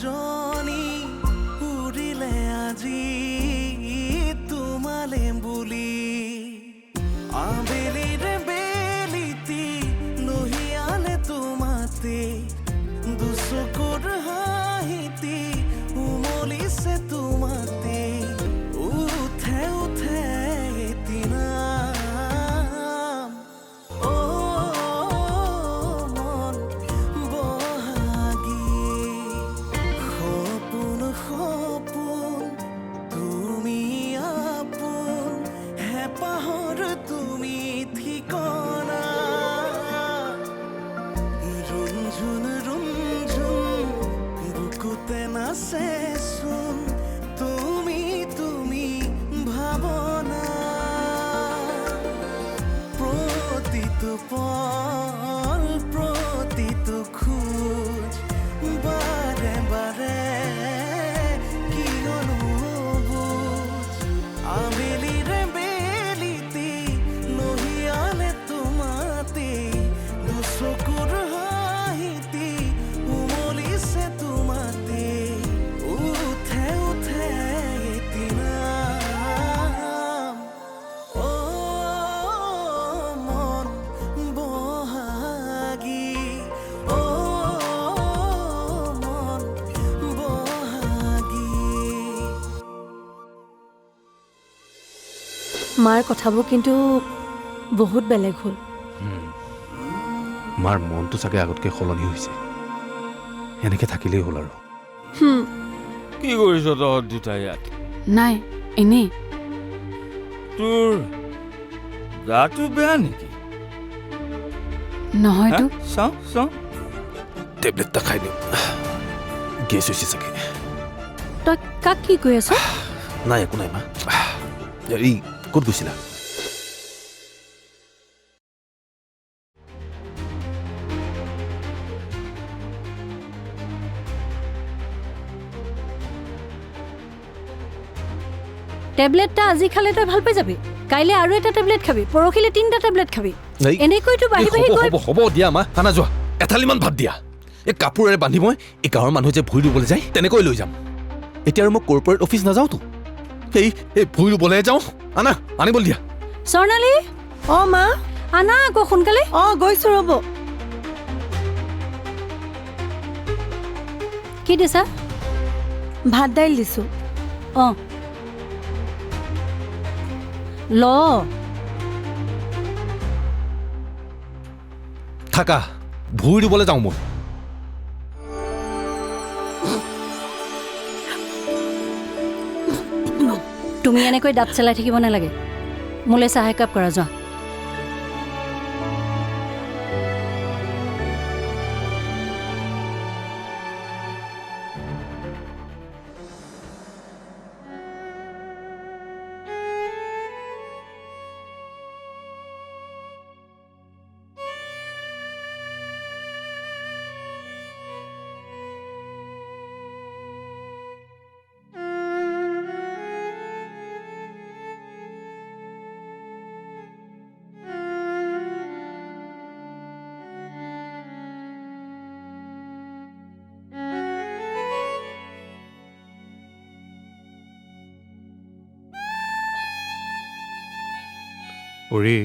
জনী উৰিলে আজি তোমালে বুলি আবেলিৰে বেলিতি লহিয়ালে তোমাতে দুচকুৰ হাঁহিতি উমলিছে তোমাতে উঠে উঠে এদিনা মন বহাগী সপোন সপোন তুমি আপোন হেঁপাহৰ তুমি ঠিকনা ৰুমঝুন ৰুমঝুন বুকুতে নাচেচোন তুমি তুমি ভাৱনা প্ৰতিটো পল প্ৰতিটো খোজ বাৰে বাৰে কিয়নো বুজ আবেলিৰে বেলিতি লহিয়ালে তোমাতে দুচকুৰ হাঁহিতি উমলিছে তোমাতে উঠে উঠে এদিনা মন বহাগী মন বহাগী মাৰ কথাবোৰ কিন্তু বহুত বেলেগ হ'ল মাৰ মনটো চাগে আগতকৈ সলনি হৈছে এনেকৈ থাকিলেই হ'ল আৰু কি কৰিছ তহঁত দুটা ইয়াত নাই এনেই তোৰ গাটো বেয়া নেকি নহয়তো চাওঁ চাওঁ টেবলেট এটা খাই দিওঁ গেছ হৈছে চাগে তই কাক কি কৈ আছ নাই একো নাই মা হেৰি ক'ত গৈছিলা টেবলেটটা আজি খালে তই ভাল পাই যাবি কাইলৈ আৰু এটা টেবলেট খাবি পৰহিলৈ 3টা টেবলেট খাবি এনেকৈতো বাঢ়ি বাঢ়ি গৈ হ'ব দিয়া মা আনা যোৱা এথালিমান ভাত দিয়া এই কাপোৰেৰে বান্ধি মই এই গাঁৱৰ মানুহে যে ভুই ৰুবলৈ যায় তেনেকৈ লৈ যাম এতিয়া আৰু মই কৰ্পৰেট অফিচ নাযাওঁতো এই ভুই ৰুবলৈ যাওঁ আনিবলৈ দিয়া স্বৰ্ণালী মা আনা আকৌ সোনকালে গৈছো ৰ'ব কি দিছা ভাত দাইল দিছো ল থাকা ভুই ৰুবলৈ যাওঁ মই তুমি এনেকৈ দাঁত চেলাই থাকিব নালাগে মোলৈ চাহ একাপ কৰা যোৱা পৰি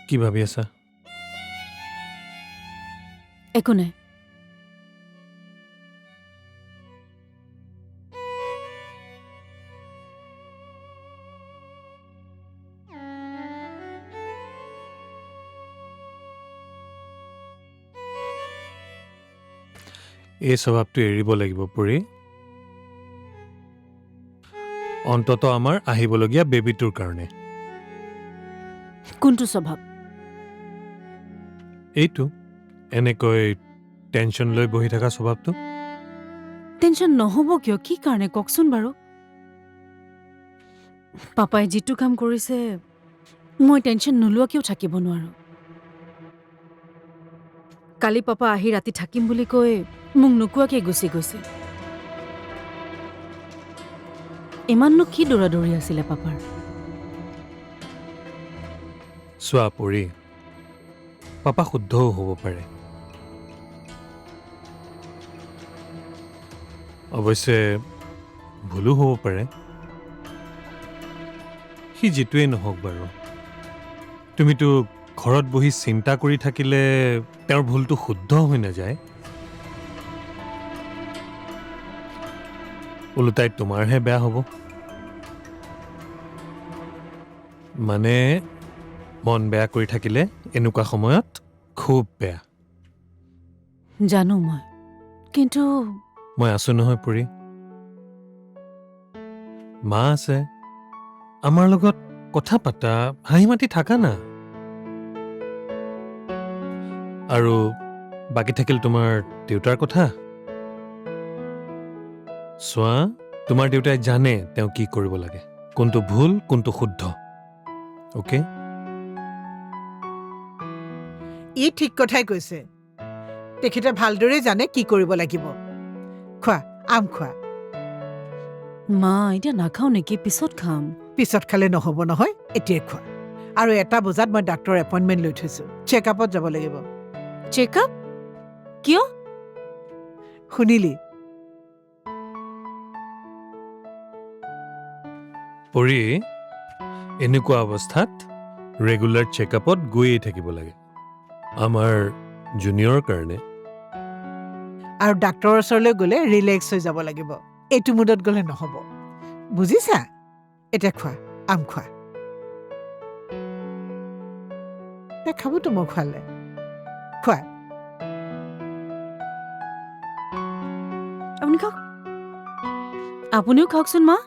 কি ভাবি আছা একো নাই এই স্বভাৱটো এৰিব লাগিব পৰি অন্তত আমাৰ আহিবলগীয়া বেবীটোৰ কাৰণে কোনটো স্বভাৱ এইটো এনেকৈ টেনশ্যন লৈ বহি থকা স্বভাৱটো টেনশ্যন নহ'ব কিয় কি কাৰণে কওকচোন বাৰু পাপাই যিটো কাম কৰিছে মই টেনশ্যন নোলোৱাকেও থাকিব নোৱাৰো কালি পাপা আহি ৰাতি থাকিম বুলি কৈ মোক নোকোৱাকে গুচি গৈছে ইমাননো কি দৌৰাদৌৰি আছিলে পাপাৰ চোৱা পৰি পাপা শুদ্ধও হ'ব পাৰে অৱশ্যে ভুলো হ'ব পাৰে সি যিটোৱেই নহওক বাৰু তুমিতো ঘৰত বহি চিন্তা কৰি থাকিলে তেওঁৰ ভুলটো শুদ্ধ হৈ নাযায় ওলোটাই তোমাৰহে বেয়া হ'ব মানে মন বেয়া কৰি থাকিলে এনেকুৱা সময়ত খুব বেয়া জানো মই কিন্তু মই আছো নহয় পৰি মা আছে আমাৰ লগত কথা পাতা হাঁহি মাতি থাকা না আৰু বাকী থাকিল তোমাৰ দেউতাৰ কথা চোৱা তোমাৰ দেউতাই জানে তেওঁ কি কৰিব লাগে কোনটো ভুল কোনটো শুদ্ধ অ'কে ই ঠিক কথাই কৈছে তেখেতে ভালদৰে জানে কি কৰিব লাগিব খোৱা আম খোৱা মা এতিয়া নাখাওঁ নেকি পিছত খাম পিছত খালে নহ'ব নহয় এতিয়াই খোৱা আৰু 1টা বজাত মই ডাক্তৰৰ এপইণ্টমেণ্ট লৈ থৈছোঁ চেকআপত যাব লাগিব চেকআপ কিয় শুনিলি পৰি এনেকুৱা অৱস্থাত ৰেগুলাৰ চেকআপত গৈয়ে থাকিব লাগে আমাৰ জুনিয়ৰৰ কাৰণে আৰু ডাক্তৰৰ ওচৰলৈ গ'লে ৰিলেক্স হৈ যাব লাগিব এইটো মুডত গ'লে নহ'ব বুজিছা এতিয়া খোৱা আম খোৱা খাবতো মই খোৱালে খোৱা আপুনি খাওক আপুনিও খাওকচোন মা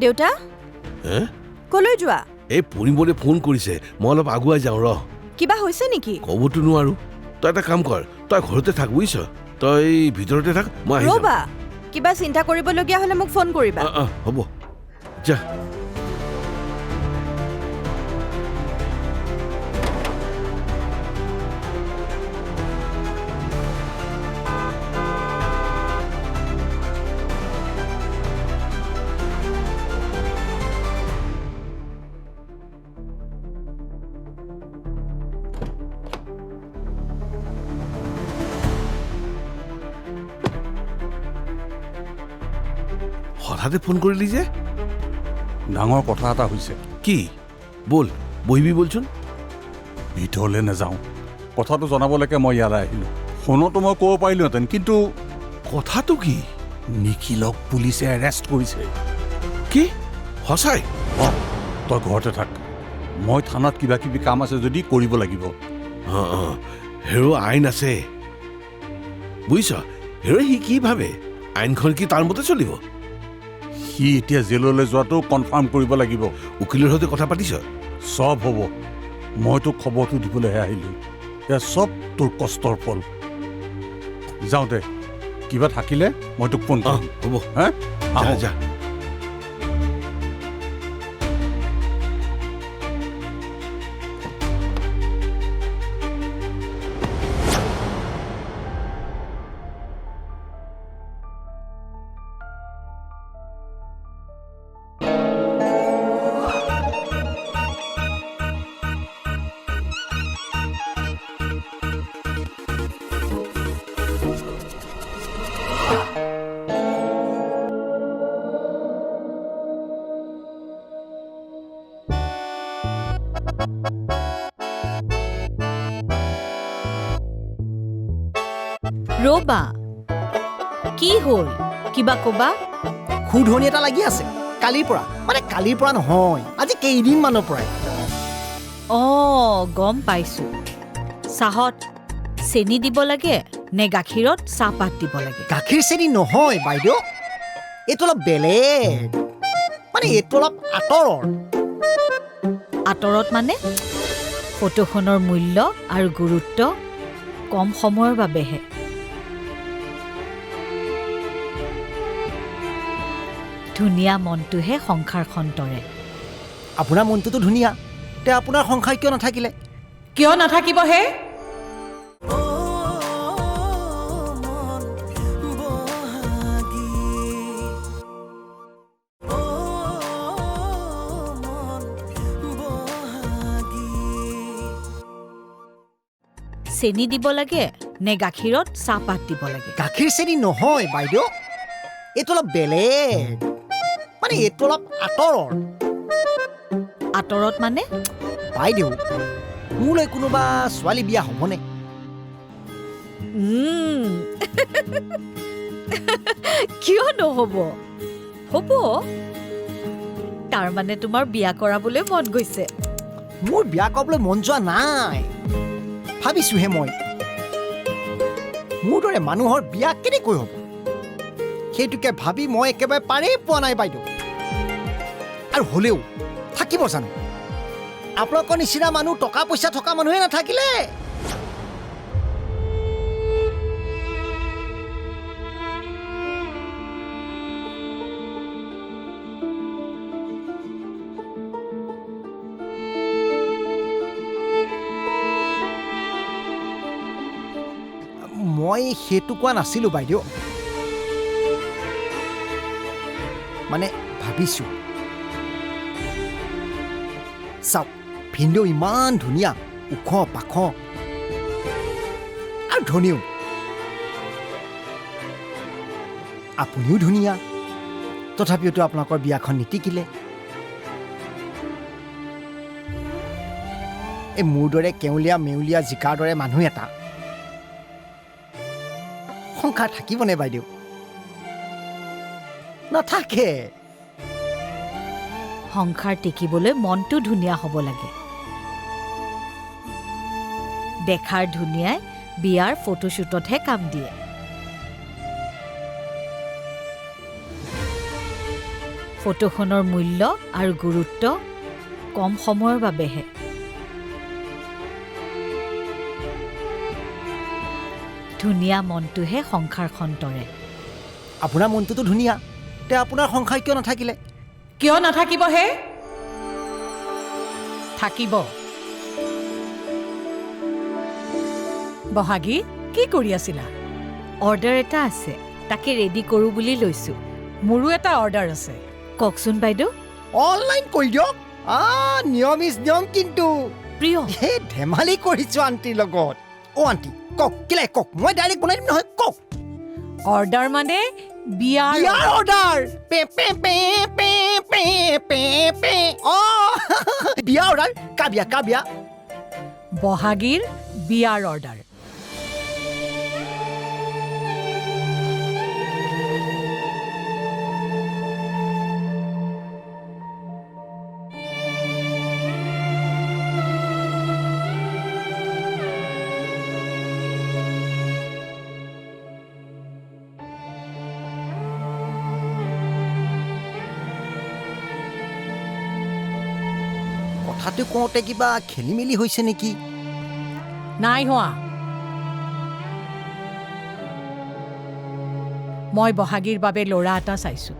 দেউতা হে কলৈ যোৱা এই পঢ়িবলৈ ফোন কৰিছে মই অলপ আগুৱাই যাওঁ ৰ কিবা হৈছে নেকি ক'বতো নোৱাৰো তই এটা কাম কৰ তই ঘৰতে থাক বুজিছ তই ভিতৰতে থাক মই আহি যাম ৰ'বা কিবা চিন্তা কৰিবলগীয়া হ'লে মোক ফোন কৰিবা হ'ব যা হঠাতে ফোন কৰিলি যে ডাঙৰ কথা এটা হৈছে কি বল বহিবি বলচোন ভিতৰলৈ নাযাওঁ কথাটো জনাবলৈকে মই ইয়ালৈ আহিলোঁ ফোনতো মই ক'ব পাৰিলোহেঁতেন কিন্তু কথাটো কি নিখিলক পুলিচে এৰেষ্ট কৰিছে কি সঁচাই তই ঘৰতে থাক মই থানাত কিবা কিবি কাম আছে যদি কৰিব লাগিব হেৰ আইন আছে বুজিছ হেৰ সি কি ভাবে আইনখন কি তাৰ মতে চলিব সি এতিয়া জেললৈ যোৱাটো কনফাৰ্ম কৰিব লাগিব উকিলৰ সৈতে কথা পাতিছ চব হ'ব মই তোক খবৰটো দিবলৈহে আহিলোঁ এয়া চব তোৰ কষ্টৰ ফল যাওঁ দে কিবা থাকিলে মই তোক ফোন কৰিম হ'ব হা যা ৰ'বা কি হ'ল কিবা ক'বা সুধনি এটা লাগি আছে কালিৰ পৰা মানে কালিৰ পৰা নহয় আজি কেইদিনমানৰ পৰাই গম পাইছোঁ চাহত চেনি দিব লাগে নে গাখীৰত চাহপাত দিব লাগে গাখীৰ চেনি নহয় বাইদেউ এইটো অলপ বেলেগ মানে এইটো অলপ আঁতৰত মানে ফটোখনৰ মূল্য আৰু গুৰুত্ব কম সময়ৰ বাবেহে ধুনীয়া মনটোহে সংসাৰখন তৰে আপোনাৰ মনটোতো ধুনীয়া তে আপোনাৰ সংসাৰ কিয় নাথাকিলে কিয় নাথাকিব হে চেনি দিব লাগে নে গাখীৰত চাহপাত দিব লাগে? গাখীৰ চেনি নহয় বাইদেউ, এইটো অলপ বেলেগ, মানে এইটো অলপ আঁতৰৰ। আঁতৰত মানে? বাইদেউ, মোলৈ কোনোবা ছোৱালী বিয়া হ'বনে? কিয় নহ'ব? হ'ব। তাৰমানে তোমাৰ বিয়া কৰাবলৈ মন গৈছে? মোৰ বিয়া কৰাবলৈ মন যোৱা নাই, ভাবিছোহে মই মোৰ দৰে মানুহৰ বিয়া কেনেকৈ হ'ব, সেইটোকে ভাবি মই একেবাৰে পাৰেই পোৱা নাই বাইদেউ। আৰু হ'লেও থাকিব জানো? আপোনালোকৰ নিচিনা মানুহ টকা পইচা থকা মানুহে নাথাকিলে। মই সেইটো কোৱা নাছিলোঁ বাইদেউ, মানে ভাবিছোঁ চাওক, ভিনদেউ ইমান ধুনীয়া, ওখ পাখ আৰু ধনীও, আপুনিও ধুনীয়া, তথাপিওতো আপোনালোকৰ বিয়াখন নিটিকিলে। এই মোৰ দৰে কেউলীয়া মেউলীয়া জিকাৰ দৰে মানুহ এটা সংসাৰ থাকিবনে বাইদেউ? নাথাকে। সংসাৰ টিকিবলৈ মনটো ধুনীয়া হ'ব লাগে। দেখাৰ ধুনীয়াই বিয়াৰ ফটোশ্বুটতহে কাম দিয়ে। ফটোখনৰ মূল্য আৰু গুৰুত্ব কম সময়ৰ বাবেহে। ধুনীয়া মনটোহে সংসাৰখন তৰে। আপোনাৰ মনটোতো ধুনীয়া, তে আপোনাৰ সংসাৰ কিয় নাথাকিলে? কিয় নাথাকিব হে? থাকিব। বহাগী, কি কৰি আছিলা? অৰ্ডাৰ এটা আছে, তাকে ৰেডি কৰোঁ বুলি লৈছোঁ। মোৰো এটা অৰ্ডাৰ আছে। কওকচোন বাইদেউ। অনলাইন কৰি দিয়ক। নিয়ম ইজ নিয়ম কিন্তু। প্ৰিয়, সেই ধেমালি কৰিছোঁ আণ্টিৰ লগত। অ' আণ্টি কওক, কেলে কওক, মই ডাইৰেক্ট বনাই দিম নহয়, কওক। অৰ্ডাৰ মানে বিয়াৰ order. Pay pay pay pay pay pay pay. বিয়া অৰ্ডাৰ। কাবিয়া কাবিয়া। বহাগীৰ বিয়াৰ অৰ্ডাৰ। কথাটো কওঁতে কিবা খেলি মেলি হৈছে নেকি? নাই হোৱা। মই বহাগীৰ বাবে ল'ৰা এটা চাইছোঁ।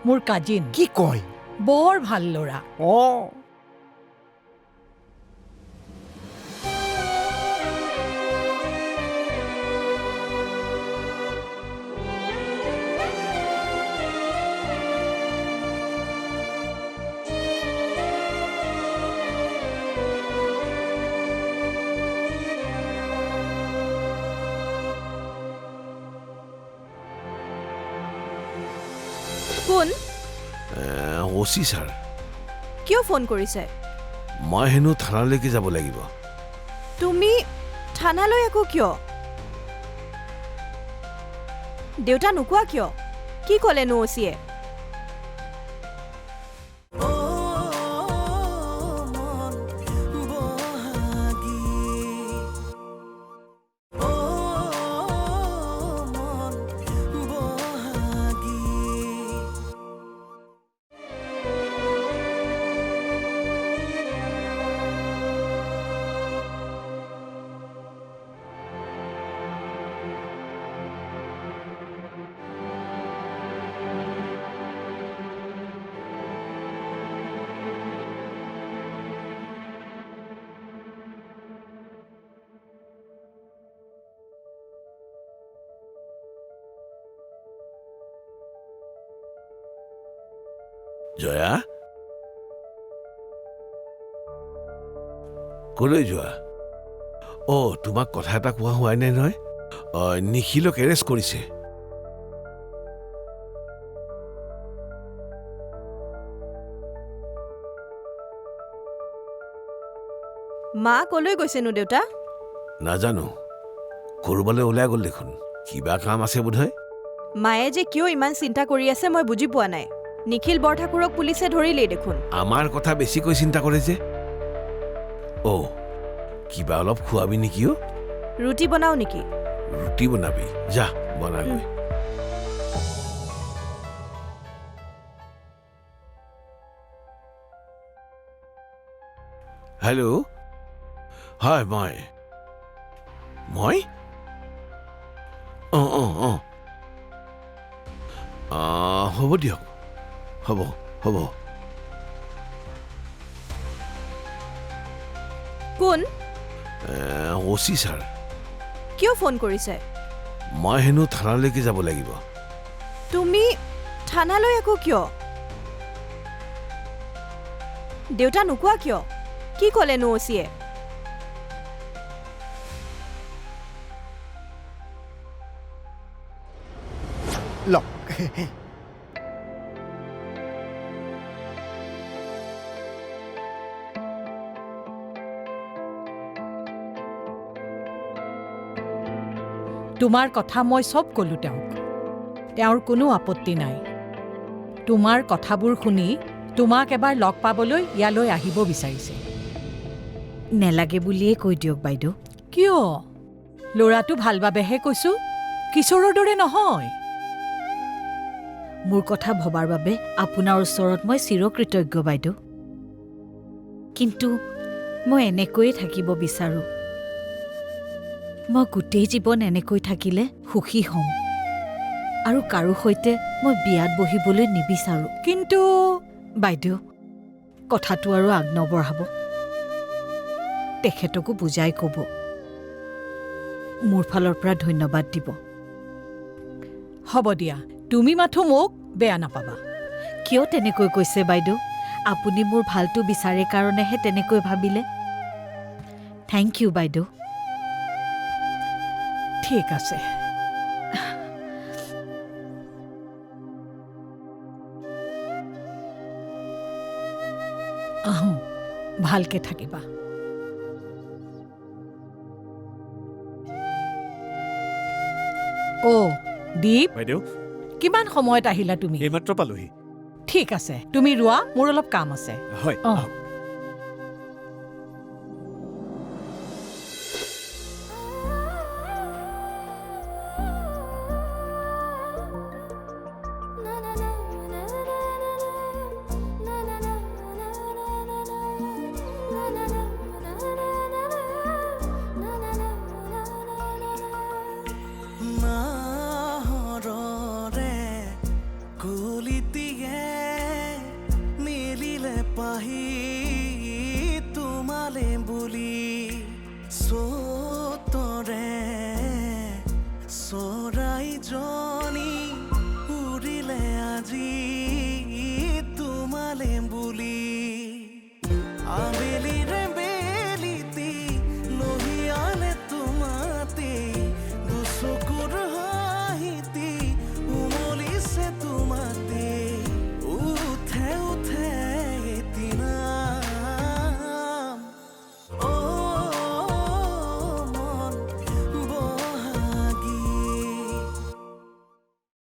মোৰ কাজিন। কি কয়? বৰ ভাল ল'ৰা। কোন? অচি ছাৰ। কিয় ফোন কৰিছে? মই হেনো থানালৈকে যাব লাগিব। তুমি থানালৈ আকৌ কিয়? দেউতা নোকোৱা কিয়? কি ক'লেনো অচিয়ে? জয়া কলৈ যোৱা তোমাক কথা এটা কোৱা হোৱাই নাই নহয় নিখিলক এৰেষ্ট কৰিছে মা কলৈ গৈছেনো দেউতা নাজানো কৰবালৈ ওলাই গ'ল দেখোন কিবা কাম আছে বোধহয় মায়ে যে কিয় ইমান চিন্তা কৰি আছে মই বুজি পোৱা নাই নিখিল বৰঠাকুৰক পুলিচে ধৰিলেই দেখোন আমাৰ কথা বেছিকৈ চিন্তা কৰে যে কিবা অলপ খুৱাবি নেকি ৰুটি বনাও নেকি ৰুটি বনাবি যা বনাগৈ হেল্ল' হয় মই হ'ব দিয়ক হ'ব কোন অচি ছাৰ কিয় ফোন কৰিছে মই হেনো থানালৈকে যাব লাগিব তুমি থানালৈ আকৌ কিয় দেউতা নোকোৱা কিয় কি ক'লেনো অচিয়ে লওক তোমাৰ কথা মই চব ক'লো তেওঁক তেওঁৰ কোনো আপত্তি নাই তোমাৰ কথাবোৰ শুনি তোমাক এবাৰ লগ পাবলৈ ইয়ালৈ আহিব বিচাৰিছে নেলাগে বুলিয়েই কৈ দিয়ক বাইদেউ কিয় ল'ৰাটো ভাল বাবেহে কৈছো কিশোৰৰ দৰে নহয় মোৰ কথা ভবাৰ বাবে আপোনাৰ ওচৰত মই চিৰকৃতজ্ঞ বাইদেউ কিন্তু মই এনেকৈয়ে থাকিব বিচাৰোঁ মই গোটেই জীৱন এনেকৈ থাকিলে সুখী হ'ম আৰু কাৰো সৈতে মই বিয়াত বহিবলৈ নিবিচাৰোঁ কিন্তু বাইদেউ কথাটো আৰু আগ নবঢ়াব তেখেতকো বুজাই ক'ব মোৰ ফালৰ পৰা ধন্যবাদ দিব হ'ব দিয়া তুমি মাথো মোক বেয়া নাপাবা কিয় তেনেকৈ কৈছে বাইদেউ আপুনি মোৰ ভালটো বিচাৰে কাৰণেহে তেনেকৈ ভাবিলে থেংক ইউ বাইদেউ ঠিক আছে আহোঁ ভালকে থাকিবা দীপ বাইদেউ কিমান সময়ত আহিলা তুমি এইমাত্ৰ পালোহি ঠিক আছে তুমি ৰোৱা মোৰ অলপ কাম আছে হয় অঁ